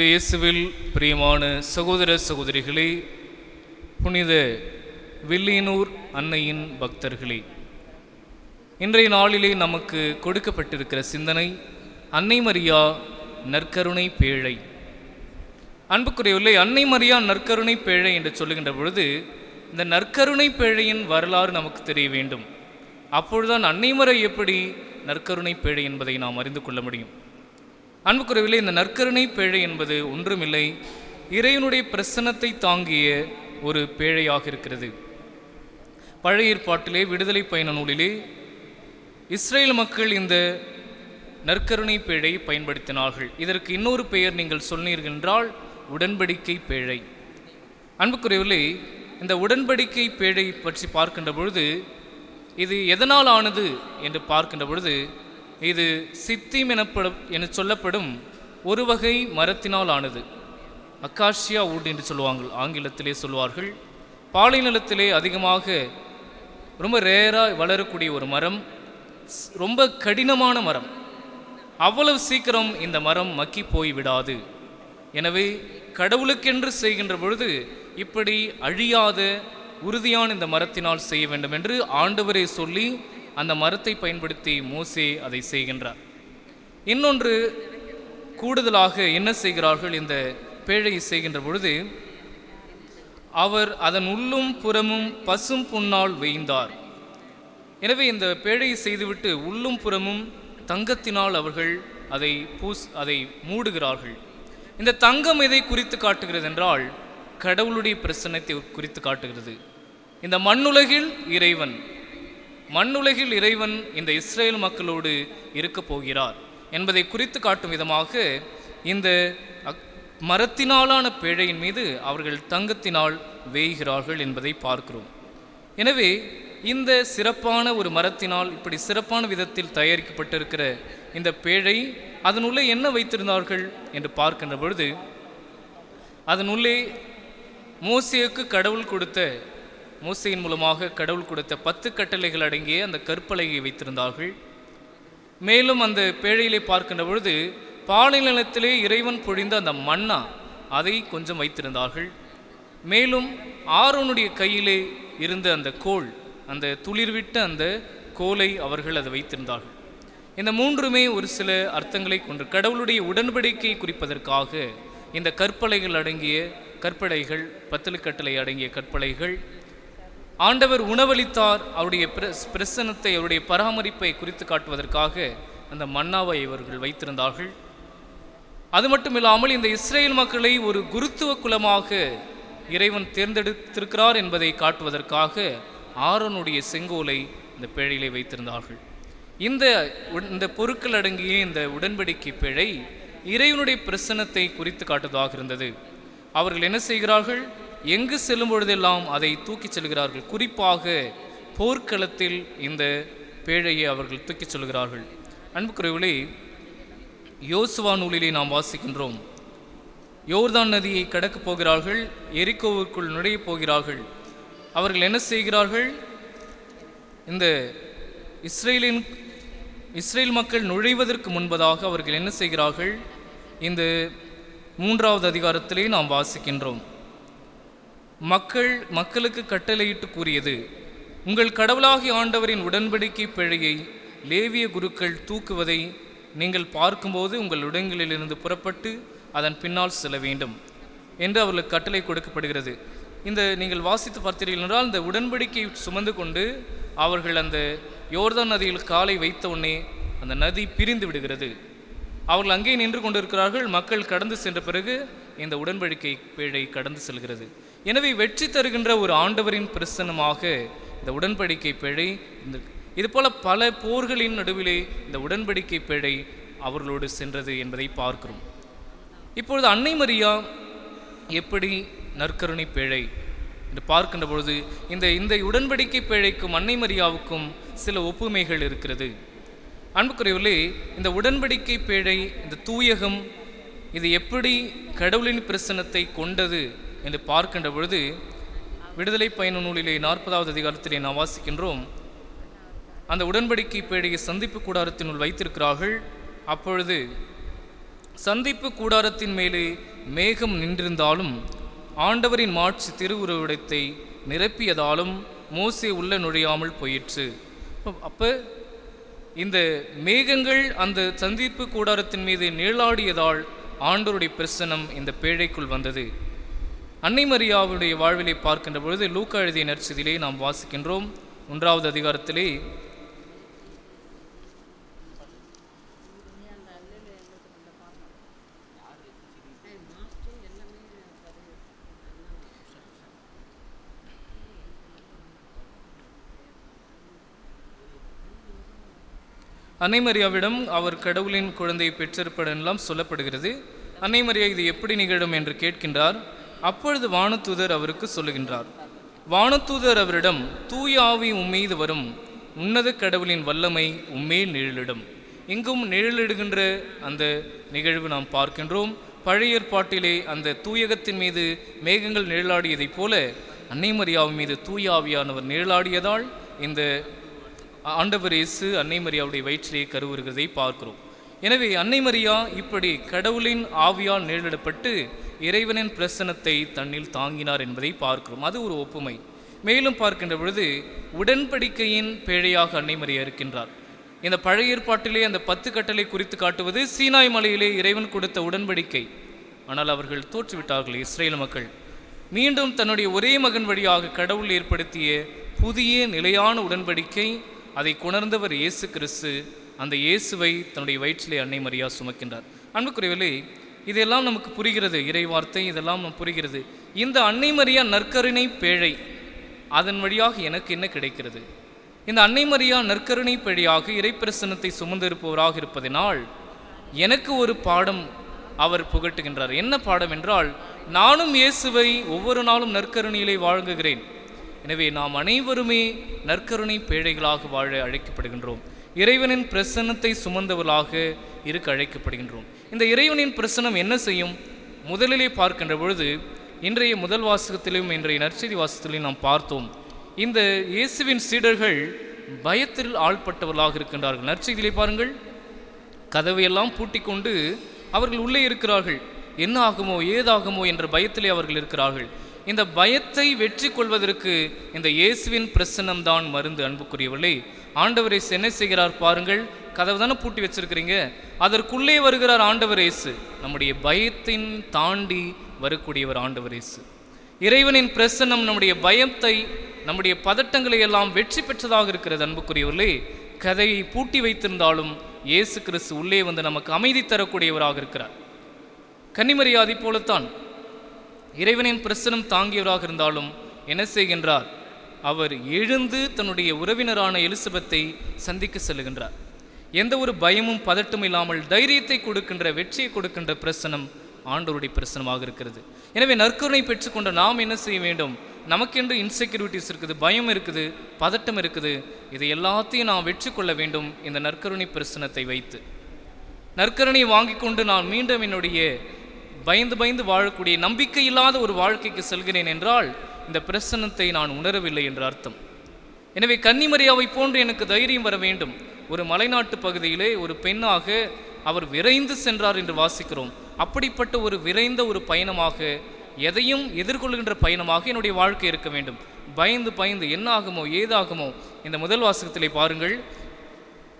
இயேசுவில் பிரியமான சகோதர சகோதரிகளே, புனித வில்லியனூர் அன்னையின் பக்தர்களே, இன்றைய நாளிலே நமக்கு கொடுக்கப்பட்டிருக்கிற சிந்தனை அன்னை மரியா நற்கருணை பேழை. அன்புக்குரியவர்களே, அன்னை மரியா நற்கருணை பேழை என்று சொல்லுகின்ற பொழுது இந்த நற்கருணை பேழையின் வரலாறு நமக்கு தெரிய வேண்டும். அப்பொழுதுதான் அன்னை மரியா எப்படி நற்கருணை பேழை என்பதை நாம் அறிந்து கொள்ள முடியும். அன்புக்குரியவர்களே, இந்த நற்கருணை பேழை என்பது ஒன்றுமில்லை, இறைவனுடைய பிரசன்னத்தை தாங்கிய ஒரு பேழையாக இருக்கிறது. பழைய ஏற்பாட்டிலே விடுதலை பயண நூலிலே இஸ்ரேல் மக்கள் இந்த நற்கருணை பேழை பயன்படுத்தினார்கள். இதற்கு இன்னொரு பெயர் நீங்கள் சொன்னீர்கள் என்றால் உடன்படிக்கை பேழை. அன்புக்குரியவர்களே, இந்த உடன்படிக்கை பேழை பற்றி பார்க்கின்ற பொழுது இது எதனால் ஆனது என்று பார்க்கின்ற பொழுது இது சித்திம் என சொல்லப்படும் ஒரு வகை மரத்தினால் ஆனது. அக்காசியா வுட் என்று சொல்லுவாங்க, ஆங்கிலத்திலே சொல்வார்கள். பாலை நிலத்திலே அதிகமாக ரொம்ப ரேராக வளரக்கூடிய ஒரு மரம், ரொம்ப கடினமான மரம். அவ்வளவு சீக்கிரம் இந்த மரம் மக்கி போய் விடாது. எனவே கடவுளுக்கென்று செய்கின்ற பொழுது இப்படி அழியாத உறுதியான இந்த மரத்தினால் செய்ய வேண்டும் என்று ஆண்டவரே சொல்லி அந்த மரத்தை பயன்படுத்தி மோசே அதை செய்கின்றார். இன்னொன்று கூடுதலாக என்ன செய்கிறார்கள், இந்த பேழையை செய்கின்ற பொழுது அவர் அதன் உள்ளும் புறமும் பசும் பொன்னால் வேய்ந்தார். எனவே இந்த பேழையை செய்துவிட்டு உள்ளும் புறமும் தங்கத்தினால் அவர்கள் அதை மூடுகிறார்கள். இந்த தங்கம் எதை குறித்து காட்டுகிறது என்றால் கடவுளுடைய பிரசன்னத்தை குறித்து காட்டுகிறது. இந்த மண்ணுலகில் இறைவன் இந்த இஸ்ரேல் மக்களோடு இருக்க போகிறார் என்பதை குறித்து காட்டும் விதமாக இந்த மரத்தினாலான பேழையின் மீது அவர்கள் தங்கத்தினால் வேய்கிறார்கள் என்பதை பார்க்கிறோம். எனவே இந்த சிறப்பான ஒரு மரத்தினால் இப்படி சிறப்பான விதத்தில் தயாரிக்கப்பட்டிருக்கிற இந்த பேழை அதனுள்ளே என்ன வைத்திருந்தார்கள் என்று பார்க்கின்ற பொழுது அதனுள்ளே மோசேயின் மூலமாக கடவுள் கொடுத்த 10 கட்டளைகள் அடங்கிய அந்த கற்பலகையை வைத்திருந்தார்கள். மேலும் அந்த பேழையிலே பார்க்கின்ற பொழுது பாலை நிலத்திலே இறைவன் பொழிந்த அந்த மன்னா அதை கொஞ்சம் வைத்திருந்தார்கள். மேலும் ஆரோனுடைய கையிலே இருந்த அந்த கோல், அந்த துளிர்விட்ட அந்த கோலை அவர்கள் அதை வைத்திருந்தார்கள். இந்த மூன்றுமே ஒரு சில அர்த்தங்களை கொண்டு கடவுளுடைய உடன்படிக்கையை குறிப்பதற்காக இந்த கற்பலைகள் அடங்கிய கற்பலைகள், 10 கட்டளை அடங்கிய கற்பலைகள், ஆண்டவர் உணவளித்தார், அவருடைய பிரசன்னத்தை, அவருடைய பராமரிப்பை குறித்து காட்டுவதற்காக அந்த மன்னாவை இவர்கள் வைத்திருந்தார்கள். அது மட்டும் இல்லாமல் இந்த இஸ்ரேல் மக்களை ஒரு குருத்துவ குலமாக இறைவன் தேர்ந்தெடுத்திருக்கிறார் என்பதை காட்டுவதற்காக ஆரோனுடைய செங்கோலை இந்த பேழையிலே வைத்திருந்தார்கள். இந்த பொருட்கள் அடங்கிய இந்த உடன்படிக்கை பேழை இறைவனுடைய பிரசன்னத்தை குறித்து காட்டுவதாக இருந்தது. அவர்கள் என்ன செய்கிறார்கள், எங்கு செல்லும் பொழுதெல்லாம் அதை தூக்கிச் செல்கிறார்கள். குறிப்பாக போர்க்களத்தில் இந்த பேழையை அவர்கள் தூக்கிச் செல்கிறார்கள். அன்புக்குரியவர்களே, யோசுவா நூலிலே நாம் வாசிக்கின்றோம், யோர்தான் நதியை கடக்கப் போகிறார்கள், எரிகோவுக்குள் நுழையப் போகிறார்கள். அவர்கள் என்ன செய்கிறார்கள், இந்த இஸ்ரேல் மக்கள் நுழைவதற்கு முன்பதாக அவர்கள் என்ன செய்கிறார்கள், இந்த 3வது அதிகாரத்திலே நாம் வாசிக்கின்றோம். மக்களுக்கு கட்டளையிட்டு கூறியது, உங்கள் கடவுளாகிய ஆண்டவரின் உடன்படிக்கை பேழையை லேவிய குருக்கள் தூக்குவதை நீங்கள் பார்க்கும்போது உங்கள் இடங்களிலிருந்து புறப்பட்டு அதன் பின்னால் செல்ல வேண்டும் என்று அவர்களுக்கு கட்டளை கொடுக்கப்படுகிறது. நீங்கள் வாசித்து பார்த்தீர்கள் என்றால் இந்த உடன்படிக்கை சுமந்து கொண்டு அவர்கள் அந்த யோர்தான் நதியில் காலை வைத்த உடனே அந்த நதி பிரிந்து விடுகிறது. அவர்கள் அங்கே நின்று கொண்டிருக்கிறார்கள். மக்கள் கடந்து சென்ற பிறகு இந்த உடன்படிக்கை பேழை கடந்து செல்கிறது. எனவே வெற்றி தருகின்ற ஒரு ஆண்டவரின் பிரசன்னமாக இந்த உடன்படிக்கை பேழை, இதுபோல பல போர்களின் நடுவிலே இந்த உடன்படிக்கை பேழை அவர்களோடு சென்றது என்பதை பார்க்கிறோம். இப்பொழுது அன்னை மரியா எப்படி நற்கருணை பேழை என்று பார்க்கின்ற பொழுது இந்த உடன்படிக்கை பேழைக்கும் அன்னை மரியாவுக்கும் சில ஒப்புமைகள் இருக்கிறது. அன்புக்குரியவர்களே, இந்த உடன்படிக்கை பேழை, இந்த தூயகம், இது எப்படி கடவுளின் பிரசன்னத்தை கொண்டது என்று பார்க்கின்ற பொழுது விடுதலை பயண நூலிலே 40வது அதிகாரத்திலே நாம் வாசிக்கின்றோம், அந்த உடன்படிக்கை பேழையை சந்திப்பு கூடாரத்தினுள் வைத்திருக்கிறார்கள். அப்பொழுது சந்திப்பு கூடாரத்தின் மேலே மேகம் நின்றிருந்தாலும் ஆண்டவரின் மாட்சி திருவுருவடத்தை நிரப்பியதாலும் மோசே உள்ள நுழையாமல் போயிற்று. அப்போ இந்த மேகங்கள் அந்த சந்திப்பு கூடாரத்தின் மீது நிழலாடியதால் ஆண்டவருடைய பிரசன்னம் இந்த பேழைக்குள் வந்தது. அன்னை மரியாவுடைய வாழ்விலை பார்க்கின்ற பொழுது லூக்கா எழுதிய நற்செய்தியிலே நாம் வாசிக்கின்றோம். 1வது அதிகாரத்திலே அன்னை மரியாவிடம் அவர் கடவுளின் குழந்தையை பெற்றிருப்பதெல்லாம் சொல்லப்படுகிறது. அன்னை மரியா இது எப்படி நிகழும் என்று கேட்கின்றார். அப்பொழுது வானதூதர் அவருக்கு சொல்லுகின்றார். வானதூதர் அவரிடம், தூய ஆவி உம்மீது வரும், உன்னத கடவுளின் வல்லமை உம்மேல் நிழலிடும். எங்கும் நிழலிடுகின்ற அந்த நிகழ்வு நாம் பார்க்கின்றோம். பழைய ஏற்பாட்டிலே அந்த தூயகத்தின் மீது மேகங்கள் நிழலாடியதைப் போல அன்னை மரியாவின் மீது தூய ஆவியானவர் நிழலாடியதால் இந்த ஆண்டவர் இயேசு அன்னை மரியாவுடைய வயிற்றிலே கருவுறுகிறதை பார்க்கிறோம். எனவே அன்னை மரியா இப்படி கடவுளின் ஆவியால் நிழலிடப்பட்டு இறைவனின் பிரசன்னத்தை தன்னில் தாங்கினார் என்பதை பார்க்கிறோம். அது ஒரு ஒப்புமை. மேலும் பார்க்கின்ற பொழுது உடன்படிக்கையின் பேழையாக அன்னை மரியா இருக்கின்றார். இந்த பழைய ஏற்பாட்டிலே அந்த 10 கட்டளை குறித்து காட்டுவது சீனாய் மலையிலே இறைவன் கொடுத்த உடன்படிக்கை. ஆனால் அவர்கள் தோற்றுவிட்டார்கள். இஸ்ரேல் மக்கள் மீண்டும் தன்னுடைய ஒரே மகன் வழியாக கடவுள் ஏற்படுத்திய புதிய நிலையான உடன்படிக்கை, அதை கொணர்ந்தவர் இயேசு கிறிஸ்து. அந்த இயேசுவை தன்னுடைய வயிற்றிலே அன்னை மரியா சுமக்கின்றார். அன்புக்குரியவர்களே, இதெல்லாம் நமக்கு புரிகிறது. இறை வார்த்தை இதெல்லாம் நமக்கு புரிகிறது. இந்த அன்னை மரியா நற்கருணை பேழை, அதன் வழியாக எனக்கு என்ன கிடைக்கிறது? இந்த அன்னை மரியா நற்கருணை பேழையாக இறைப்பிரசன்னத்தை சுமந்திருப்பவராக இருப்பதனால் எனக்கு ஒரு பாடம் அவர் புகட்டுகின்றார். என்ன பாடம் என்றால், நானும் இயேசுவை ஒவ்வொரு நாளும் நற்கருணையிலே வாழ்ங்குகிறேன். எனவே நாம் அனைவருமே நற்கருணை பேழைகளாக வாழ அழைக்கப்படுகின்றோம். இறைவனின் பிரசன்னத்தை சுமந்தவர்களாக இருக்க அழைக்கப்படுகின்றோம். இந்த இறைவனின் பிரசன்னம் என்ன செய்யும்? முதலிலே பார்க்கின்ற பொழுது இன்றைய முதல் வாசகத்திலும் இன்றைய நற்செய்தி வாசகத்திலும் நாம் பார்த்தோம். இந்த இயேசுவின் சீடர்கள் பயத்தில் ஆள்பட்டவர்களாக இருக்கின்றார்கள். நற்செய்தியிலே பாருங்கள், கதவையெல்லாம் பூட்டி கொண்டு அவர்கள் உள்ளே இருக்கிறார்கள். என்ன ஆகுமோ ஏதாகுமோ என்ற பயத்திலே அவர்கள் இருக்கிறார்கள். இந்த பயத்தை வெற்றி கொள்வதற்கு இந்த இயேசுவின் பிரசன்னம் தான் மருந்து. அன்புக்குரியவர்களே, ஆண்டவர் இயேசு என்ன செய்கிறார் பாருங்கள். கதவு தானே பூட்டி வச்சிருக்கிறீங்க, அதற்குள்ளே வருகிறார் ஆண்டவர் இயேசு. நம்முடைய பயத்தின் தாண்டி வரக்கூடியவர் ஆண்டவர் இயேசு. இறைவனின் பிரசன்னம் நம்முடைய பயத்தை, நம்முடைய பதட்டங்களை எல்லாம் வெற்றி பெற்றதாக இருக்கிறது. அன்புக்குரியவர்களே, கதையை பூட்டி வைத்திருந்தாலும் இயேசு கிறிஸ்து உள்ளே வந்து நமக்கு அமைதி தரக்கூடியவராக இருக்கிறார். கன்னிமரியாதை போலத்தான் இறைவனின் பிரசனம் தாங்கியவராக இருந்தாலும் என்ன செய்கின்றார்? அவர் எழுந்து தன்னுடைய உறவினரான எலிசபெத்தை சந்திக்க செல்லுகின்றார். எந்த ஒரு பயமும் பதட்டும் இல்லாமல் தைரியத்தை கொடுக்கின்ற, வெற்றியை கொடுக்கின்ற பிரசனம் ஆண்டவருடைய பிரசனமாக இருக்கிறது. எனவே நற்கருணை பெற்றுக்கொண்ட நாம் என்ன செய்ய வேண்டும்? நமக்கென்று இன்செக்யூரிட்டிஸ் இருக்குது, பயம் இருக்குது, பதட்டம் இருக்குது. இதை எல்லாத்தையும் நாம் வெற்றி கொள்ள வேண்டும் இந்த நற்கருணை பிரசனத்தை வைத்து. நற்கருணையை வாங்கி கொண்டு நான் மீண்டும் என்னுடைய பயந்து வாழக்கூடிய நம்பிக்கை இல்லாத ஒரு வாழ்க்கைக்கு செல்கிறேன் என்றால் இந்த பிரசன்னத்தை நான் உணரவில்லை என்ற அர்த்தம். எனவே கன்னிமரியாவை போன்று எனக்கு தைரியம் வர வேண்டும். ஒரு மலைநாட்டு பகுதியிலே ஒரு பெண்ணாக அவர் விரைந்து சென்றார் என்று வாசிக்கிறோம். அப்படிப்பட்ட ஒரு விரைந்த ஒரு பயணமாக, எதையும் எதிர்கொள்கின்ற பயணமாக என்னுடைய வாழ்க்கை இருக்க வேண்டும். பயந்து என்ன ஆகுமோ ஏதாகுமோ. இந்த முதல் வாசகத்திலே பாருங்கள்,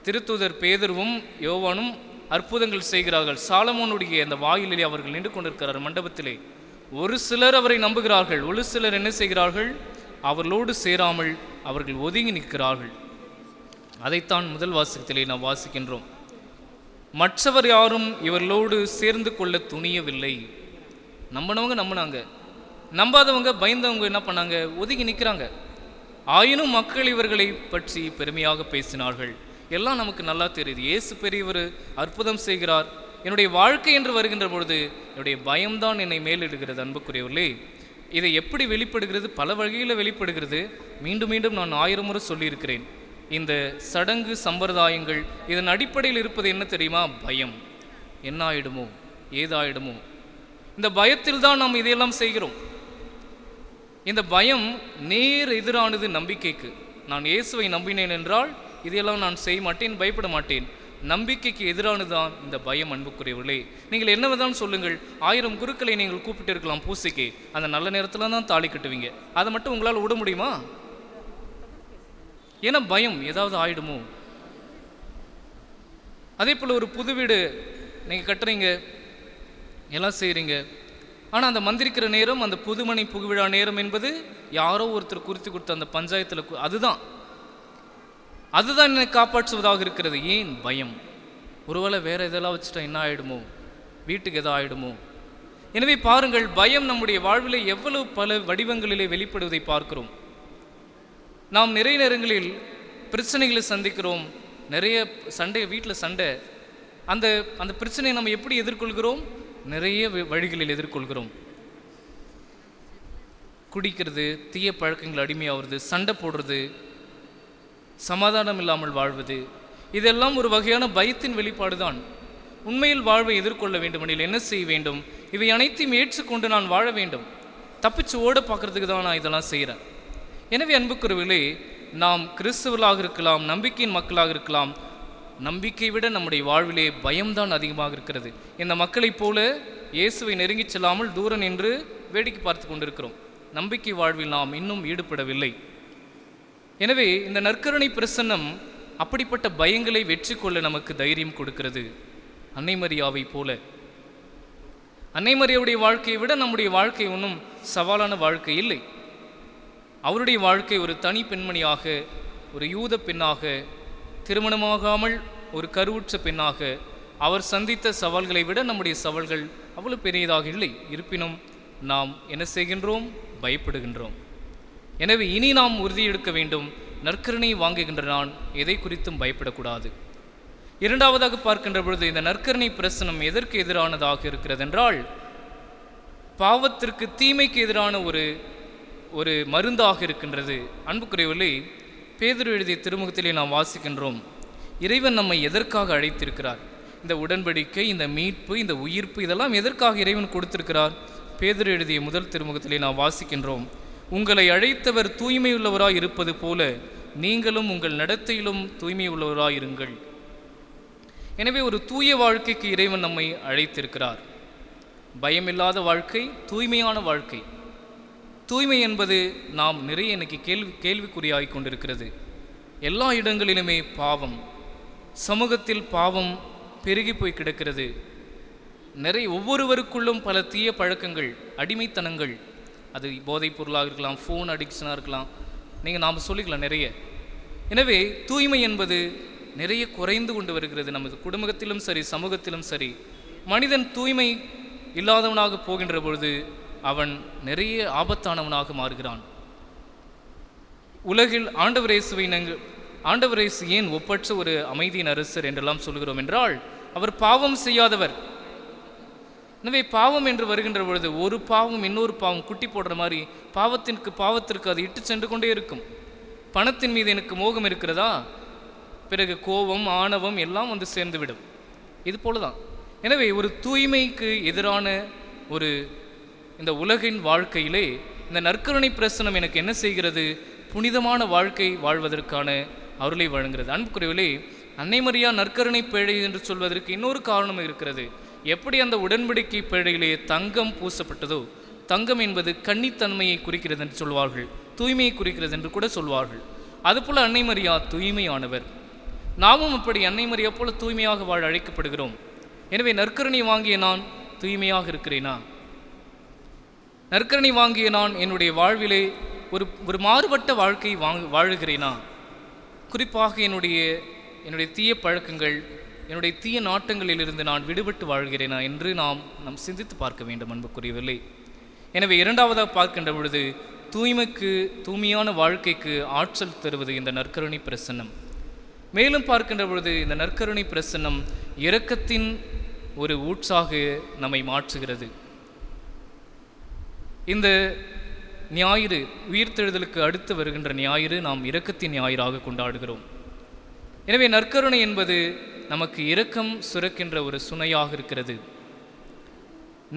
திருத்தூதர் பேதுருவும் யோவானும் அற்புதங்கள் செய்கிறார்கள். சாலமோனுடைய அந்த வாயிலே அவர்கள் நின்று கொண்டிருக்கிறார் மண்டபத்திலே. ஒரு சிலர் அவரை நம்புகிறார்கள், ஒரு சிலர் என்ன செய்கிறார்கள்? அவர்களோடு சேராமல் அவர்கள் ஒதுங்கி நிற்கிறார்கள். அதைத்தான் முதல் வாசகத்திலே நாம் வாசிக்கின்றோம். மற்றவர் யாரும் இவர்களோடு சேர்ந்து கொள்ள துணியவில்லை. நம்பினாங்க, நம்பாதவங்க பயந்தவங்க என்ன பண்ணாங்க? ஒதுங்கி நிற்கிறாங்க. ஆயினும் மக்கள் இவர்களை பற்றி பெருமையாக பேசினார்கள். எல்லாம் நமக்கு நல்லா தெரியுது. இயேசு பெரியவர், அற்புதம் செய்கிறார். என்னுடைய வாழ்க்கை என்று வருகின்ற பொழுது என்னுடைய பயம்தான் என்னை மேலிடுகிறது. அன்புக்குரியவர்களே, இதை எப்படி வெளிப்படுகிறது? பல வகையில் வெளிப்படுகிறது. மீண்டும் நான் 1000 முறை சொல்லியிருக்கிறேன். இந்த சடங்கு சம்பிரதாயங்கள் இதன் அடிப்படையில் இருப்பது என்ன தெரியுமா? பயம். என்ன ஆயிடுமோ ஏதாயிடுமோ. இந்த பயத்தில் தான் நாம் இதையெல்லாம் செய்கிறோம். இந்த பயம் நேர் எதிரானது நம்பிக்கைக்கு. நான் இயேசுவை நம்பினேன் என்றால் இதையெல்லாம் நான் செய்ய மாட்டேன், பயப்பட மாட்டேன். நம்பிக்கைக்கு எதிரானதுதான் இந்த பயம். அன்புக்குரியவர்களே, நீங்கள் என்னவெதான் சொல்லுங்கள், 1000 குருக்களை நீங்கள் கூப்பிட்டு இருக்கலாம் பூசைக்கு, அந்த நல்ல நேரத்தில் தான் தாலி கட்டுவீங்க. அதை மட்டும் உங்களால் விட முடியுமா? ஏன்னா பயம், ஏதாவது ஆயிடுமோ. அதே போல் ஒரு புது வீடு நீங்கள் கட்டுறீங்க, எல்லாம் செய்கிறீங்க, ஆனால் அந்த மந்திரிக்கிற நேரம், அந்த புதுமணி புகுவிழா நேரம் என்பது யாரோ ஒருத்தர் குறித்து கொடுத்த அந்த பஞ்சாயத்தில் அதுதான் என்னை காப்பாற்றுவதாக இருக்கிறது. ஏன்? பயம். ஒருவேளை வேற எதெல்லாம் வச்சுட்டா என்ன ஆகிடுமோ, வீட்டுக்கு எதோ ஆகிடுமோ. எனவே பாருங்கள், பயம் நம்முடைய வாழ்விலே எவ்வளவு பல வடிவங்களிலே வெளிப்படுவதை பார்க்கிறோம். நாம் நிறைய நேரங்களில் பிரச்சனைகளை சந்திக்கிறோம், நிறைய சண்டை, வீட்டில் சண்டை. அந்த அந்த பிரச்சனையை நம்ம எப்படி எதிர்கொள்கிறோம்? நிறைய வழிகளில் எதிர்கொள்கிறோம். குடிக்கிறது, தீய பழக்கங்கள் அடிமையாகிறது, சண்டை போடுறது, சமாதானம் இல்லாமல் வாழ்வது, இதெல்லாம் ஒரு வகையான பயத்தின் வெளிப்பாடு தான். உண்மையில் வாழ்வை எதிர்கொள்ள வேண்டுமெனில் என்ன செய்ய வேண்டும்? இவை அனைத்தையும் ஏற்றுக்கொண்டு நான் வாழ வேண்டும். தப்பிச்சு ஓட பார்க்கறதுக்கு தான் நான் இதெல்லாம் செய்கிறேன். எனவே அன்புக்குரியவர்களே, நாம் கிறிஸ்தவர்களாக இருக்கலாம், நம்பிக்கையின் மக்களாக இருக்கலாம், நம்பிக்கை விட நம்முடைய வாழ்விலே பயம்தான் அதிகமாக இருக்கிறது. இந்த மக்களைப் போல இயேசுவை நெருங்கி செல்லாமல் தூரம் நின்று வேடிக்கை பார்த்து கொண்டிருக்கிறோம். நம்பிக்கை வாழ்வில் நாம் இன்னும் ஈடுபடவில்லை. எனவே இந்த நற்கருணை பிரசன்னம் அப்படிப்பட்ட பயங்களை வெற்றி கொள்ள நமக்கு தைரியம் கொடுக்கிறது. அன்னை மரியாவை போல, அன்னை மரியாவுடைய வாழ்க்கையை விட நம்முடைய வாழ்க்கை ஒன்றும் சவாலான வாழ்க்கை இல்லை. அவருடைய வாழ்க்கை ஒரு தனி பெண்மணியாக, ஒரு யூத பெண்ணாக, திருமணமாகாமல் ஒரு கருவுற்ற பெண்ணாக அவர் சந்தித்த சவால்களை விட நம்முடைய சவால்கள் அவ்வளவு பெரியதாக இல்லை. இருப்பினும் நாம் என்ன செய்கின்றோம்? பயப்படுகின்றோம். எனவே இனி நாம் உறுதி எடுக்க வேண்டும். நற்கருணை வாங்குகின்ற நான் எதை குறித்தும் பயப்படக்கூடாது. இரண்டாவதாக பார்க்கின்ற பொழுது, இந்த நற்கருணை பிரசனம் எதற்கு எதிரானதாக இருக்கிறது என்றால், பாவத்திற்கு, தீமைக்கு எதிரான ஒரு மருந்தாக இருக்கின்றது. அன்புக்குரியவர்களே, பேதுரு எழுதிய திருமுகத்திலே நாம் வாசிக்கின்றோம், இறைவன் நம்மை எதற்காக அழைத்திருக்கிறார்? இந்த உடன்படிக்கை, இந்த மீட்பு, இந்த உயிர்ப்பு, இதெல்லாம் எதற்காக இறைவன் கொடுத்திருக்கிறார்? பேதுரு எழுதிய முதல் திருமுகத்திலே நாம் வாசிக்கின்றோம், உங்களை அழைத்தவர் தூய்மையுள்ளவராய் இருப்பது போல நீங்களும் உங்கள் நடத்தையிலும் தூய்மையுள்ளவராய் இருங்கள். எனவே ஒரு தூய வாழ்க்கைக்கு இறைவன் நம்மை அழைத்திருக்கிறார். பயமில்லாத வாழ்க்கை, தூய்மையான வாழ்க்கை. தூய்மை என்பது நாம் நிறைய இன்னைக்கு கேள்விக்குறியாகி கொண்டிருக்கிறது. எல்லா இடங்களிலுமே பாவம், சமூகத்தில் பாவம் பெருகி போய் கிடக்கிறது. ஒவ்வொருவருக்குள்ளும் பல தீய பழக்கங்கள், அடிமைத்தனங்கள், அது போதைப் பொருளாக இருக்கலாம், ஃபோன் அடிக்ஷனாக இருக்கலாம், நாம் சொல்லிக்கலாம் நிறைய. எனவே தூய்மை என்பது நிறைய குறைந்து கொண்டு வருகிறது. நமது குடும்பத்திலும் சரி, சமூகத்திலும் சரி. மனிதன் தூய்மை இல்லாதவனாக போகின்ற பொழுது அவன் நிறைய ஆபத்தானவனாக மாறுகிறான். உலகில் ஆண்டவர் இயேசு ஏன் ஒப்பற்ற ஒரு அமைதியின் அரசர் என்றெல்லாம் சொல்கிறோம் என்றால், அவர் பாவம் செய்யாதவர். எனவே பாவம் என்று வருகின்ற பொழுது ஒரு பாவம் இன்னொரு பாவம் குட்டி போடுற மாதிரி பாவத்திற்கு அது இட்டு சென்று கொண்டே இருக்கும். பணத்தின் மீது எனக்கு மோகம் இருக்கிறதா, பிறகு கோபம், ஆணவம் எல்லாம் வந்து சேர்ந்துவிடும். இது போலதான். எனவே ஒரு தூய்மைக்கு எதிரான இந்த உலகின் வாழ்க்கையிலே இந்த நற்கருணை பிரசனம் எனக்கு என்ன செய்கிறது? புனிதமான வாழ்க்கை வாழ்வதற்கான அருளை வழங்குகிறது. அன்புக்குரியவர்களே, அன்னை மரியா நற்கருணை பேழை என்று சொல்வதற்கு இன்னொரு காரணம் இருக்கிறது. எப்படி அந்த உடன்படிக்கை பேழையிலே தங்கம் பூசப்பட்டதோ, தங்கம் என்பது கன்னித்தன்மையை குறிக்கிறது என்று சொல்வார்கள், தூய்மையை குறிக்கிறது என்று கூட சொல்வார்கள். அதுபோல அன்னை மரியா தூய்மையானவர். நாமும் அப்படி அன்னை மரியா போல தூய்மையாக வாழ அழைக்கப்படுகிறோம். எனவே நற்கருணை வாங்கிய நான் தூய்மையாக இருக்கிறேனா? நற்கருணை வாங்கிய நான் என்னுடைய வாழ்விலே ஒரு மாறுபட்ட வாழ்க்கை வாழுகிறேனா? குறிப்பாக என்னுடைய தீய பழக்கங்கள், என்னுடைய தீய நாட்டங்களிலிருந்து நான் விடுபட்டு வாழ்கிறேனா என்று நாம் சிந்தித்து பார்க்க வேண்டும் அன்புக்குரியவர்களே. எனவே இரண்டாவதாக பார்க்கின்ற பொழுது தூய்மையான வாழ்க்கைக்கு ஆற்றல் தருவது இந்த நற்கருணை பிரசன்னம். மேலும் பார்க்கின்ற பொழுது இந்த நற்கருணை பிரசன்னம் இரக்கத்தின் ஒரு ஊற்றாக நம்மை மாற்றுகிறது. இந்த ஞாயிறு, உயிர்த்தெழுதலுக்கு அடுத்து வருகின்ற ஞாயிறு நாம் இரக்கத்தின் ஞாயிறாக கொண்டாடுகிறோம். எனவே நற்கருணை என்பது நமக்கு இரக்கம் சுரக்கின்ற ஒரு சுனையாக இருக்கிறது.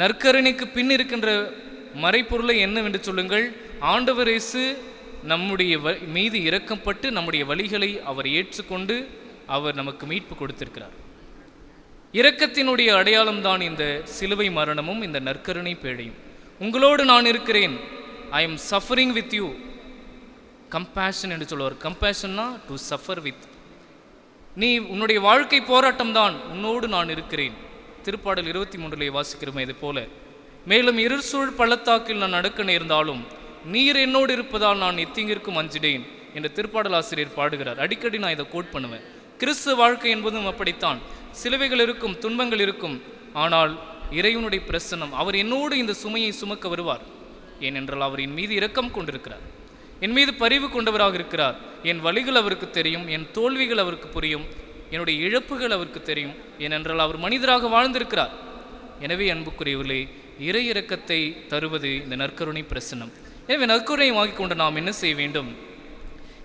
நற்கருணைக்கு பின் இருக்கின்ற மறைப்பொருளை என்னவென்று சொல்லுங்கள்? ஆண்டவர் இயேசு நம்முடைய மீது இரக்கப்பட்டு நம்முடைய வழிகளை அவர் ஏற்றுக்கொண்டு அவர் நமக்கு மீட்பு கொடுத்திருக்கிறார். இரக்கத்தினுடைய அடையாளம்தான் இந்த சிலுவை மரணமும் இந்த நற்கருணை பேழையும். உங்களோடு நான் இருக்கிறேன், I am suffering with you. Compassion என்று சொல்லுவார். கம்பேஷன்னா டு சஃபர் வித். நீ உன்னுடைய வாழ்க்கை போராட்டம் தான், உன்னோடு நான் இருக்கிறேன். திருப்பாடல் 23 வாசிக்கிறோமே இது போல. மேலும் இருசூழ் பள்ளத்தாக்கில் நான் நடக்க நேர்ந்தாலும் நீர் என்னோடு இருப்பதால் நான் எத்தீங்கிற்கும் அஞ்சிடேன் என்று திருப்பாடல் ஆசிரியர் பாடுகிறார். அடிக்கடி நான் இதை கோட் பண்ணுவேன். கிறிஸ்து வாழ்க்கை என்பதும் அப்படித்தான். சிலுவைகள் இருக்கும், துன்பங்கள் இருக்கும், ஆனால் இறைவனுடைய பிரசன்னம், அவர் என்னோடு இந்த சுமையை சுமக்க வருவார். ஏனென்றால் அவர் என் மீது இரக்கம் கொண்டிருக்கிறார், என் மீது பரிவு கொண்டவராக இருக்கிறார். என் வழிகள் அவருக்கு தெரியும், என் தோல்விகள் அவருக்கு புரியும், என்னுடைய இழப்புகள் அவருக்கு தெரியும். ஏனென்றால் அவர் மனிதராக வாழ்ந்திருக்கிறார். எனவே அன்புக்குரியவர்களே, இறை இரக்கத்தை தருவது இந்த நற்கருணை பிரசன்னம். எனவே நற்கருணை வாங்கிக் கொண்டு நாம் என்ன செய்ய வேண்டும்?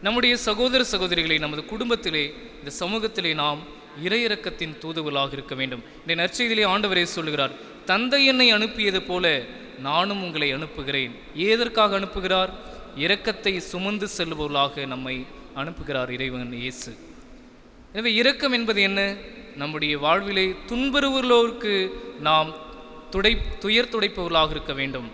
நம்முடைய சகோதர சகோதரிகளை நமது குடும்பத்திலே, இந்த சமூகத்திலே நாம் இறை இரக்கத்தின் தூதுவலாக இருக்க வேண்டும். இந்த நற்செய்தியிலே ஆண்டவரே சொல்லுகிறார், தந்தை என்னை அனுப்பியது போல நானும் உங்களை அனுப்புகிறேன். எதற்காக அனுப்புகிறார்? இரக்கத்தை சுமந்து செல்பவர்களாக நம்மை அனுப்புகிறார் இறைவன் இயேசு. எனவே இரக்கம் என்பது என்ன? நம்முடைய வாழ்விலே துன்புறுவோருக்கு நாம் துயர் துடைப்பவர்களாக இருக்க வேண்டும்.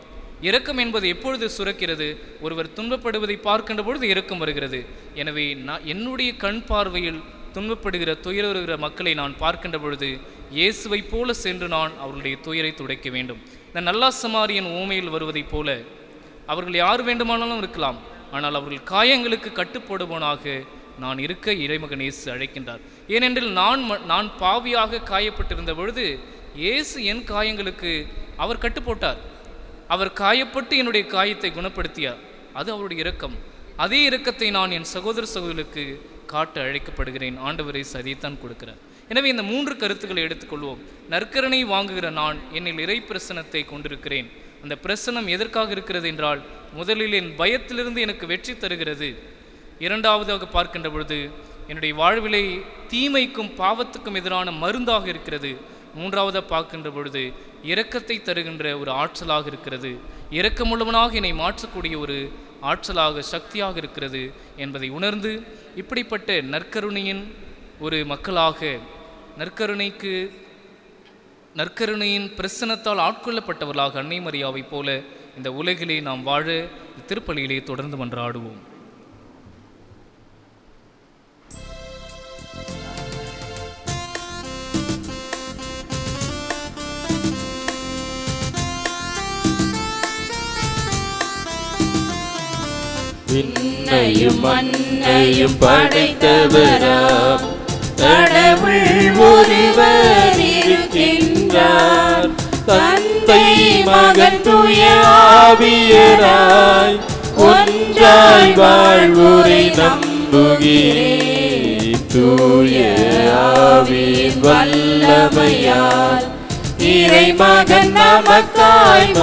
இரக்கம் என்பது எப்பொழுது சுரக்கிறது? ஒருவர் துன்பப்படுவதை பார்க்கின்ற பொழுது இரக்கம் வருகிறது. எனவே என்னுடைய கண் பார்வையில் துன்பப்படுகிற துயருகிற மக்களை நான் பார்க்கின்ற பொழுது இயேசுவை போல சென்று நான் அவர்களுடைய துயரை துடைக்க வேண்டும். இந்த நல்ல சமாரியன் ஊமையில் வருவதைப் போல அவர்கள் யார் வேண்டுமானாலும் இருக்கலாம், ஆனால் அவர்கள் காயங்களுக்கு கட்டுப்படுவனாக நான் இருக்க இறைமகன் இயேசு அழைக்கின்றார். ஏனென்றால் நான் பாவியாக காயப்பட்டிருந்த பொழுது இயேசு என் காயங்களுக்கு அவர் கட்டுப்போட்டார். அவர் காயப்பட்டு என்னுடைய காயத்தை குணப்படுத்தியார். அது அவருடைய இரக்கம். அதே இரக்கத்தை நான் என் சகோதர சகோதரர்களுக்கு காட்ட அழைக்கப்படுகிறேன். ஆண்டவரை சதியைத்தான் கொடுக்கிறார். எனவே இந்த 3 கருத்துக்களை எடுத்துக்கொள்வோம். நற்கருணை வாங்குகிற நான் என்னில் இறை பிரசனத்தை கொண்டிருக்கிறேன். அந்த பிரசனம் எதற்காக இருக்கிறது என்றால், முதலில் என் பயத்திலிருந்து எனக்கு வெற்றி தருகிறது. இரண்டாவதாக பார்க்கின்ற பொழுது என்னுடைய வாழ்விலை தீமைக்கும் பாவத்துக்கும் எதிரான மருந்தாக இருக்கிறது. மூன்றாவதாக பார்க்கின்ற பொழுது இரக்கத்தை தருகின்ற ஒரு ஆற்றலாக இருக்கிறது. இரக்கமுள்ளவனாக என்னை மாற்றக்கூடிய ஒரு ஆற்றலாக, சக்தியாக இருக்கிறது என்பதை உணர்ந்து, இப்படிப்பட்ட நற்கருணையின் ஒரு மக்களாக, நற்கருணையின் பிரசனத்தால் ஆட்கொள்ளப்பட்டவர்களாக அன்னை மரியாவை போல இந்த உலகிலே நாம் வாழ திருப்பலியிலே தொடர்ந்து மன்றாடுவோம். விண்ணையும் மண்ணையும் படைத்தவராம் கடவுள் ஒருவர் இருக்கின்றார். தந்தை மகன் தூய ஆவியராய் ஒன்றாய் வாழ்வோரை நம்புகிறேன். தூய ஆவியின் வல்லமையால் இறைமகன் நமக்காய்